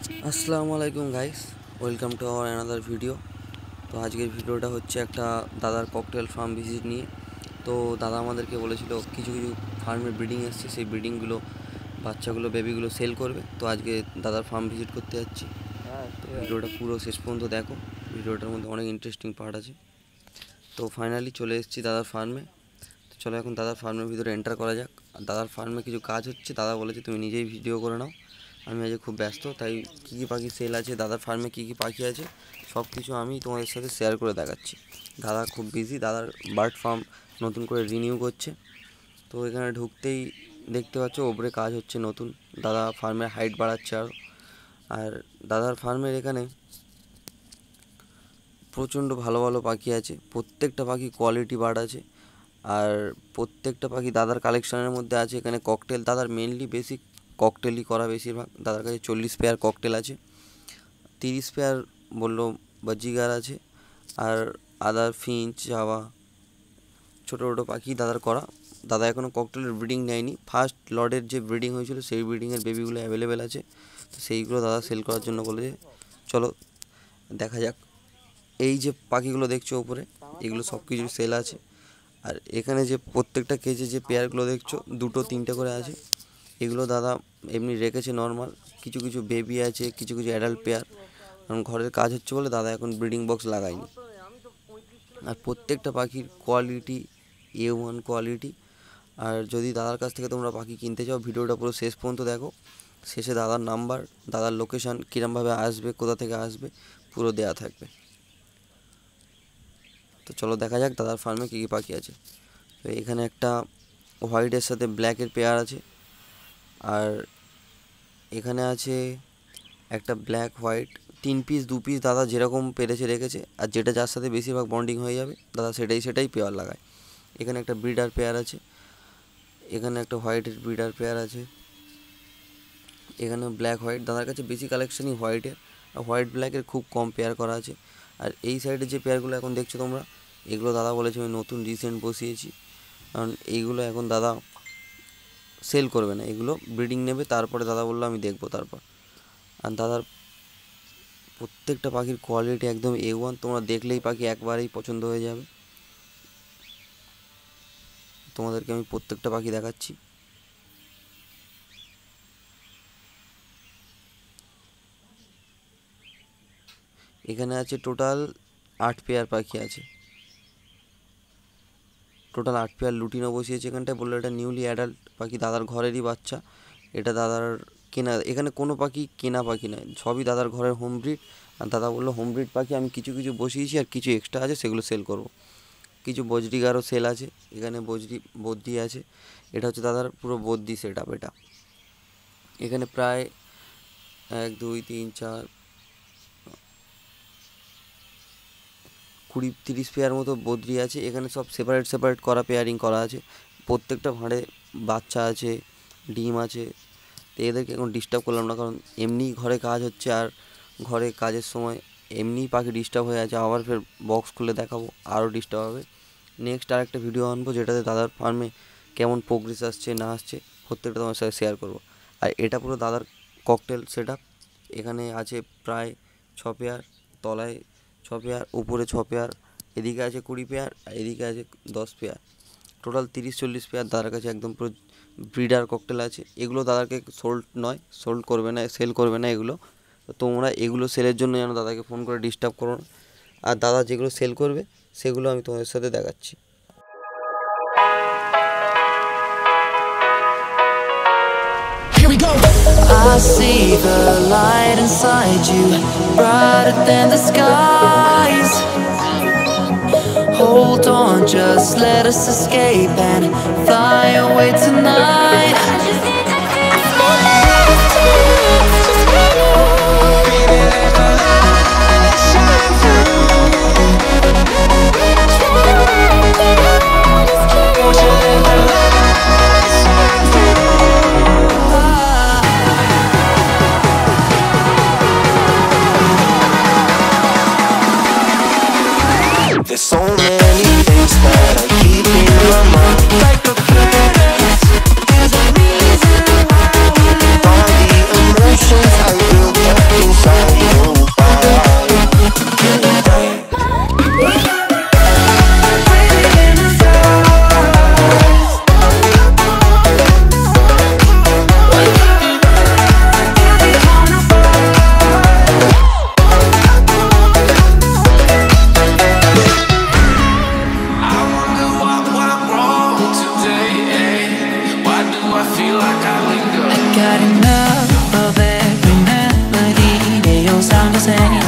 আসসালামু আলাইকুম guys, welcome to our another video. তো আজকের ভিডিওটা হচ্ছে একটা দাদার ককটেল ফার্ম ভিজিট নিয়ে। তো দাদা আমাদেরকে বলেছিল কিছু কিছু ফার্মে ব্রিডিং এসছে, সেই ব্রিডিংগুলো বাচ্চাগুলো বেবিগুলো সেল করবে। তো আজকে দাদার ফার্ম ভিজিট করতে যাচ্ছি। তো ভিডিওটা পুরো শেষ পর্যন্ত দেখো, ভিডিওটার মধ্যে অনেক ইন্টারেস্টিং পার্ট আছে। তো ফাইনালি চলে এসেছি দাদার ফার্মে। তো চলো এখন দাদার ফার্মের ভিতরে এন্টার করা যাক। আর দাদার ফার্মে কিছু কাজ হচ্ছে, দাদা বলেছে তুমি নিজেই ভিডিও করে নাও, আমি আজ খুব ব্যস্ত, তাই কী কী পাখি সেল আছে, দাদার ফার্মে কী কী পাখি আছে সব কিছু আমি তোমাদের সাথে শেয়ার করে দেখাচ্ছি। দাদা খুব বিজি, দাদার বার্ড ফার্ম নতুন করে রিনিউ করছে। তো এখানে ঢুকতেই দেখতে পাচ্ছ ওপরে কাজ হচ্ছে নতুন, দাদা ফার্মের হাইট বাড়াচ্ছে আরও। আর দাদার ফার্মের এখানে প্রচণ্ড ভালো ভালো পাখি আছে, প্রত্যেকটা পাখি কোয়ালিটি বার্ড আছে। আর প্রত্যেকটা পাখি দাদার কালেকশনের মধ্যে আছে। এখানে ককটেল, দাদার মেনলি বেসিক ককটেলই করা বেশিরভাগ। দাদার কাছে 40 পেয়ার ককটেল আছে, 30 পেয়ার বললো বাজিগার আছে, আর আদার ফিঞ্চ যাওয়া ছোটো ছোটো পাখি দাদার করা। দাদা এখনও ককটেলের ব্রিডিং নেয়নি, ফার্স্ট লটের যে ব্রিডিং হয়েছিল সেই ব্রিডিংয়ের বেবিগুলো অ্যাভেলেবেল আছে। তো সেইগুলো দাদা সেল করার জন্য বলেছে। চলো দেখা যাক। এই যে পাখিগুলো দেখছো উপরে, এগুলো সব কিছু সেল আছে। আর এখানে যে প্রত্যেকটা কেজে যে পেয়ারগুলো দেখছো, 2-3টে করে আছে, এগুলো দাদা এমনি রেখেছে নর্মাল। কিছু কিছু বেবি আছে, কিছু কিছু অ্যাডাল্ট পেয়ার, কারণ ঘরের কাজ হচ্ছে বলে দাদা এখন ব্রিডিং বক্স লাগায়নি। আর প্রত্যেকটা পাখির কোয়ালিটি A1 কোয়ালিটি। আর যদি দাদার কাছ থেকে তোমরা পাখি কিনতে চাও, ভিডিওটা পুরো শেষ পর্যন্ত দেখো। শেষে দাদার নাম্বার, দাদার লোকেশান, কীরমভাবে আসবে, কোথা থেকে আসবে, পুরো দেয়া থাকবে। তো চলো দেখা যাক দাদার ফার্মে কী কী পাখি আছে। তো এখানে একটা হোয়াইটের সাথে ব্ল্যাকের পেয়ার আছে, আর এখানে আছে একটা ব্ল্যাক হোয়াইট, 3 পিস 2 পিস দাদা যেরকম পেরেছে রেখেছে। আর যেটা যার সাথে বেশিরভাগ বন্ডিং হয়ে যাবে দাদা সেটাই পেয়ার লাগায়। এখানে একটা ব্রিডার পেয়ার আছে, এখানে একটা হোয়াইটের ব্রিডার পেয়ার আছে, এখানে ব্ল্যাক হোয়াইট। দাদার কাছে বেশি কালেকশনই হোয়াইটের, আর হোয়াইট ব্ল্যাকের খুব কম পেয়ার করা আছে। আর এই সাইডে যে পেয়ারগুলো এখন দেখছো তোমরা, এগুলো দাদা বলেছে আমি নতুন রিসেন্ট বসিয়েছি, কারণ এইগুলো এখন দাদা সেল করবে না, এগুলো ব্রিডিং নেবে। তারপরে দাদা বললো আমি দেখবো তারপর। আর দাদার প্রত্যেকটা পাখির কোয়ালিটি একদম A1, তোমরা দেখলেই পাখি একবারেই পছন্দ হয়ে যাবে। তোমাদেরকে আমি প্রত্যেকটা পাখি দেখাচ্ছি। এখানে আছে টোটাল 8 পেয়ার পাখি আছে, টোটাল 8 পেয়ার লুটিনো বসিয়েছে এখানটায়। বললো এটা নিউলি অ্যাডাল্ট পাখি, দাদার ঘরেরই বাচ্চা, এটা দাদার কেনা। এখানে কোনো পাখি কেনা পাখি নয়, সবই দাদার ঘরের হোম ব্রিড। আর দাদা বললো হোম ব্রিড পাখি আমি কিছু কিছু বসিয়েছি, আর কিছু এক্সট্রা আছে সেগুলো সেল করব। কিছু বজরিগারও সেল আছে, এখানে বদ্রি আছে। এটা হচ্ছে দাদার পুরো বদ্রি সেট আপ। এটা এখানে প্রায় 1 2 3 4 20-30 পেয়ার মতো বদ্রি আছে। এখানে সব সেপারেট করা পেয়ারিং করা আছে। প্রত্যেকটা ভাঁড়ে বাচ্চা আছে, ডিম আছে। তো এদেরকে এখন ডিস্টার্ব করলাম না, কারণ এমনি ঘরে কাজ হচ্ছে, আর ঘরে কাজের সময় এমনিই পাখি ডিস্টার্ব হয়ে আছে, আবার ফের বক্স খুলে দেখাবো আরও ডিস্টার্ব হবে। নেক্সট আরেকটা ভিডিও আনবো যেটাতে দাদার ফার্মে কেমন প্রোগ্রেস আসছে না আসছে প্রত্যেকটা তোমার সাথে শেয়ার করবো। আর এটা পুরো দাদার ককটেল সেট আপ। এখানে আছে প্রায় 6 পেয়ার, তলায় 6 পেয়ার, উপরে 6 পেয়ার, এদিকে আছে 20 পেয়ার, আর এদিকে আছে 10 পেয়ার, টোটাল 30-40 পেয়ার দাদার কাছে একদম পুরো ব্রিডার ককটেল আছে। এগুলো দাদাকে সোল্ড করবে না, সেল করবে না এগুলো। তো তোমরা এগুলো সেলের জন্য যেন দাদাকে ফোন করে ডিস্টার্ব করো না। আর দাদা যেগুলো সেল করবে সেগুলো আমি তোমাদের সাথে দেখাচ্ছি। I see the light inside you, brighter than the skies. Hold on, just let us escape and fly away tonight. There's so many things that I keep in my mind, like a past. There's a reason same.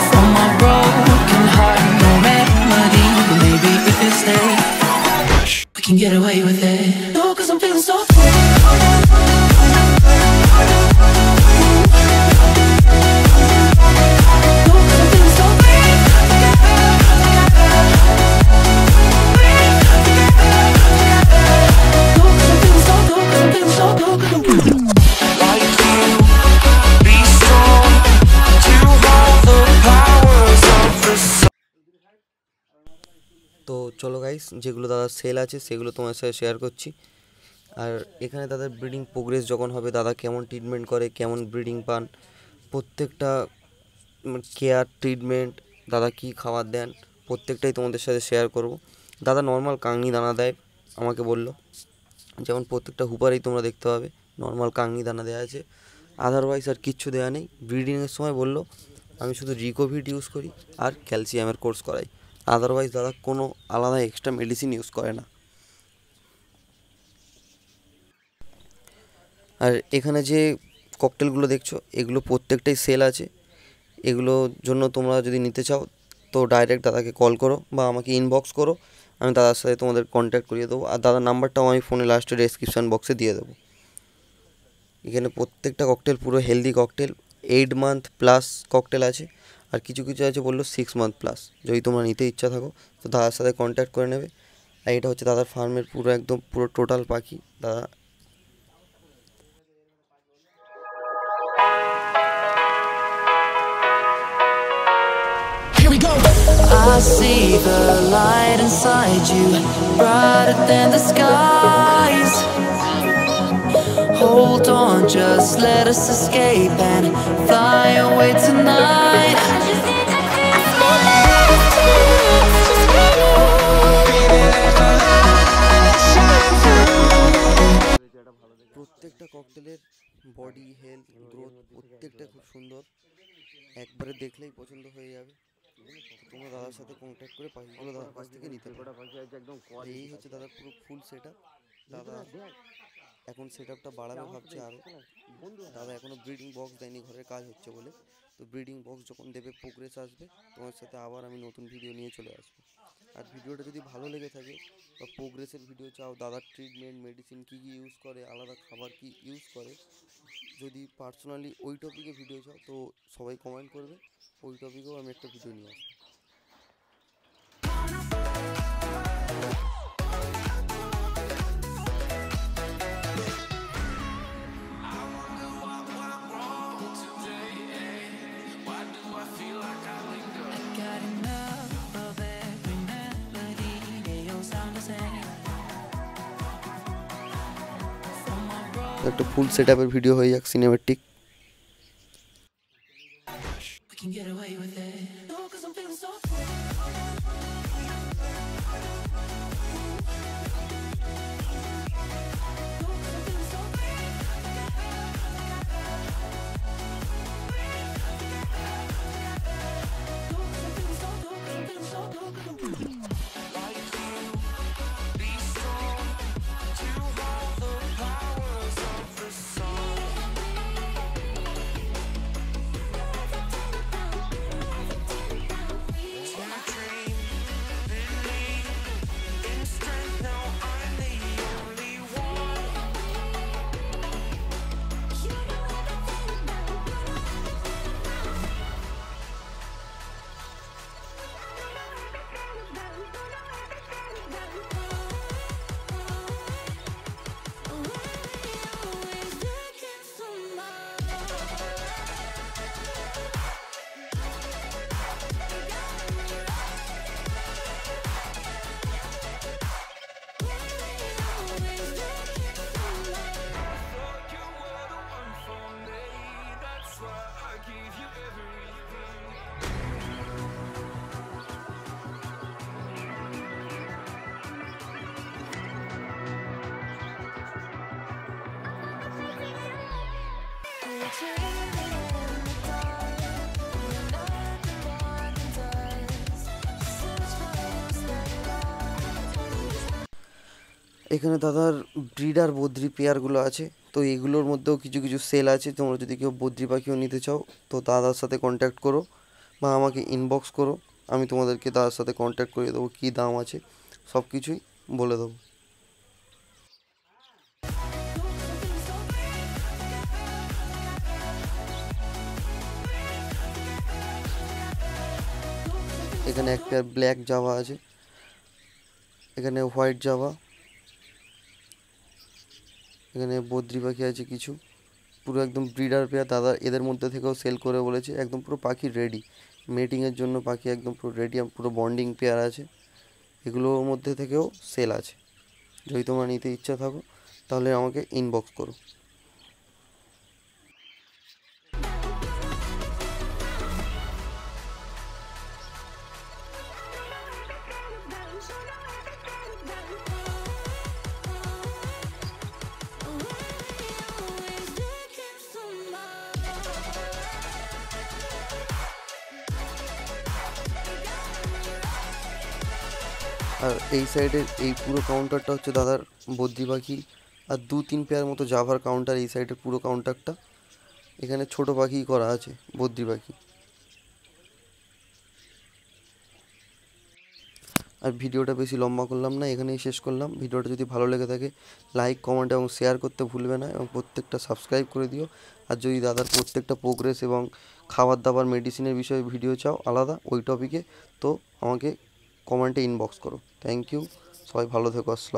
From my broken heart, no remedy. But maybe if you stay, we can get away with it. No, 'cause I'm feeling so free. তো চলো guys, যেগুলো দাদার sell আছে সেগুলো তোমার সাথে share করছি। আর এখানে দাদার ব্রিডিং প্রোগ্রেস যখন হবে, দাদা কেমন ট্রিটমেন্ট করে, কেমন ব্রিডিং পান, প্রত্যেকটা কেয়ার ট্রিটমেন্ট, দাদা কী খাবার দেন, প্রত্যেকটাই তোমাদের সাথে শেয়ার করব। দাদা নর্মাল কাংনি দানা দেয় আমাকে বললো, যেমন প্রত্যেকটা হুপারেই তোমরা দেখতে পাবে নর্মাল কাংনি দানা দেওয়া আছে, আদারওয়াইজ আর কিচ্ছু দেওয়া নেই। ব্রিডিংয়ের সময় বললো আমি শুধু রিকোভিট ইউজ করি আর ক্যালসিয়ামের কোর্স করাই, আদারওয়াইজ দাদা কোনো আলাদা এক্সট্রা মেডিসিন ইউজ করে না। আর এখানে যে ককটেলগুলো দেখছো এগুলো প্রত্যেকটাই সেল আছে। এগুলোর জন্য তোমরা যদি নিতে চাও তো ডাইরেক্ট দাদাকে কল করো বা আমাকে ইনবক্স করো, আমি দাদার সাথে তোমাদের কন্ট্যাক্ট করিয়ে দেবো। আর দাদার নাম্বারটাও আমি ফোনে লাস্টে ডেসক্রিপশান বক্সে দিয়ে দেবো। এখানে প্রত্যেকটা ককটেল পুরো healthy cocktail, 8 month plus cocktail আছে, আর কিছু কিছু আছে বললো 6 মান্থ প্লাস। যদি তোমরা নিতে ইচ্ছা থাকো তো দাদার সাথে কন্ট্যাক্ট করে নেবে। আর এটা হচ্ছে দাদার ফার্মের পুরো একদম পুরো টোটাল পাখি। দাদা I see the light inside you, brighter than the skies. Hold on, just let us escape and fly away tonight. প্রত্যেকটা ককটেলের বডি হেলথ গ্রোথ প্রত্যেকটা খুব সুন্দর, একবারে দেখলেই পছন্দ হয়ে যাবে। তোমরা দাদার সাথে কন্ট্যাক্ট করে পাখিগুলো দাদার কাছ থেকে নিতে পারো। এই হচ্ছে দাদার পুরো ফুল সেট আপ। দাদা এখন সেট আপটা বাড়াবে ভাবছে আরও। দাদা এখনও ব্রিডিং বক্স দেয়নি, ঘরের কাজ হচ্ছে বলে। তো ব্রিডিং বক্স যখন দেবে, প্রোগ্রেস আসবে, তোমার সাথে আবার আমি নতুন ভিডিও নিয়ে চলে আসবো। আর ভিডিওটা যদি ভালো লেগে থাকে বা প্রোগ্রেসের ভিডিও চাও, দাদার ট্রিটমেন্ট মেডিসিন কী কী ইউজ করে, আলাদা খাবার কী ইউজ করে, যদি পার্সোনালি ওই টপিকে ভিডিও চাও তো সবাই কমেন্ট করবে, ওই টপিকেও আমি একটা ভিডিও নিয়ে আসবো। Got enough of every melody, they all sound the same. From my একটা ফুল সেট আপের ভিডিও হয়ে যাক cinematic. we can get away with it. No, 'cause I'm feeling so এখানে দাদার ব্রিডার বদ্রি পেয়ারগুলো আছে, তো এগুলোর মধ্যেও কিছু কিছু সেল আছে, তোমরা যদি কেউ বদ্রি পাখিও নিতে চাও তো দাদার সাথে কন্ট্যাক্ট করো বা আমাকে ইনবক্স করো, আমি তোমাদেরকে দাদার সাথে কন্ট্যাক্ট করে দেবো, কী দাম আছে সব কিছুই বলে দেবো। এখানে এক পেয়ার ব্ল্যাক জাভা আছে, এখানে হোয়াইট জাভা, এখানে বদ্রি পাখি আছে কিছু, পুরো একদম ব্রিডার পেয়ার। দাদা এদের মধ্যে থেকেও সেল করে বলেছে, একদম পুরো পাখি রেডি মেটিংয়ের জন্য, পাখি একদম পুরো রেডি, পুরো বন্ডিং পেয়ার আছে। এগুলোর মধ্যে থেকেও সেল আছে, যদি তোমরা নিতে ইচ্ছা থাকো তাহলে আমাকে ইনবক্স করো। আর এই সাইডের এই পুরো কাউন্টারটা হচ্ছে দাদার বদ্রি পাখি, আর 2-3 পেয়ার মতো জাভার কাউন্টার এই সাইডের পুরো কাউন্টারটা। এখানে ছোট পাখি করা আছে, বদ্রি পাখি। আর ভিডিওটা বেশি লম্বা করলাম না, এখানেই শেষ করলাম। ভিডিওটা যদি ভালো লেগে থাকে লাইক, কমেন্ট এবং শেয়ার করতে ভুলবে না, এবং প্রত্যেকটা সাবস্ক্রাইব করে দিও। আর যদি দাদার প্রত্যেকটা প্রোগ্রেস এবং খাবার দাবার মেডিসিনের বিষয়ে ভিডিও চাও আলাদা ওই টপিকে, তো আমাকে কমেন্টে ইনবক্স করো। থ্যাংক ইউ, সবাই ভালো থেকো, আসসালাম।